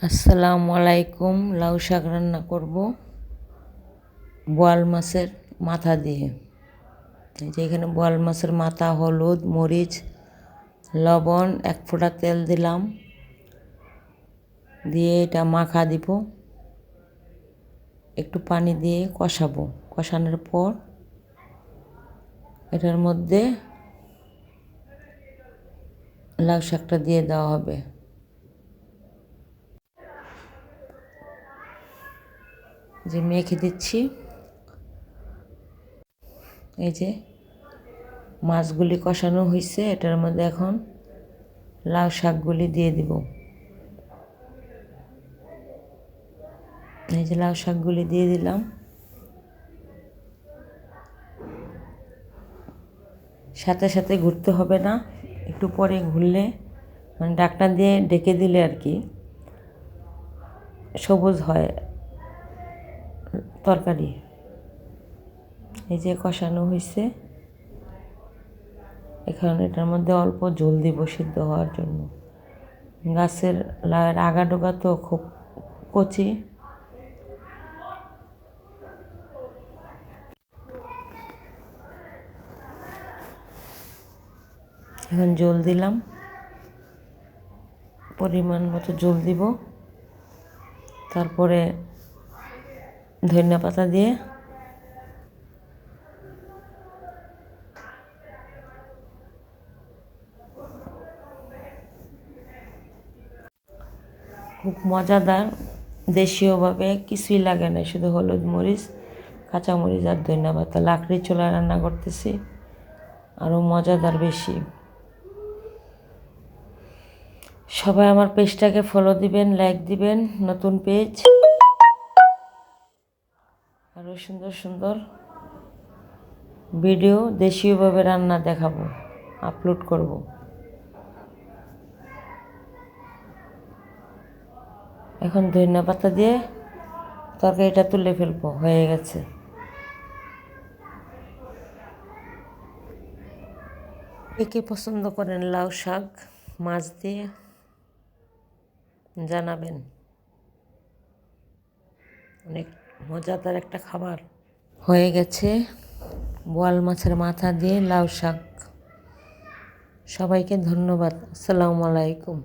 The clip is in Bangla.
আসসালামু আলাইকুম। লাউ শাক রান্না করব বোয়াল মাছের মাথা দিয়ে। এই যে এখানে বোয়াল মাছের মাথা, হলুদ, মরিচ, লবণ, 1 ফোঁটা তেল দিলাম, দিয়ে এটা মাখা দিব। একটু পানি দিয়ে কষাবো। কষানোর পর এটার মধ্যে লাউ শাকটা দিয়ে দেওয়া হবে। যে মেখে দিচ্ছি, এই যে মাছগুলি কষানো হয়েছে, এটার মধ্যে এখন লাউ শাকগুলি দিয়ে দিব। এই যে লাউ শাকগুলি দিয়ে দিলাম। সাথে সাথে ঘুরতে হবে না, একটু পরে ঘুরলে, মানে ঢাকনা দিয়ে ঢেকে দিলে আর কি সবুজ হয় তরকারি। এই যে কষানো হয়েছে, এখন এটার মধ্যে অল্প ঝোল দিব সিদ্ধ হওয়ার জন্য। গাছের লাউয়ের আগা ডোগা তো খুব কচি, এখন ঝোল দিলাম, পরিমাণ মতো ঝোল দিব। তারপরে ধনিয়া পাতা দিয়ে খুব মজাদার, দেশীয়ভাবে কিছুই লাগে না, শুধু হলুদ, মরিচ, কাঁচামরিচ আর ধনিয়া পাতা। লাকড়ির চুলায় রান্না করতেছি, আরও মজাদার বেশি। সবাই আমার পেজটাকে ফলো দিবেন, লাইক দিবেন। নতুন পেজ, আরও সুন্দর সুন্দর ভিডিও দেশীয়ভাবে রান্না দেখাবো, আপলোড করব। এখন ধনিয়া পাতা দিয়ে তরকারিটা তুলে ফেলবো, হয়ে গেছে। কে কে পছন্দ করেন লাউ শাক মাছ দিয়ে জানাবেন। অনেক মজাদার একটা খাবার। হয়ে গেছে বোয়াল মাছের মাথা দিয়ে লাউ শাক। সবাইকে ধন্যবাদ। আসসালামু আলাইকুম।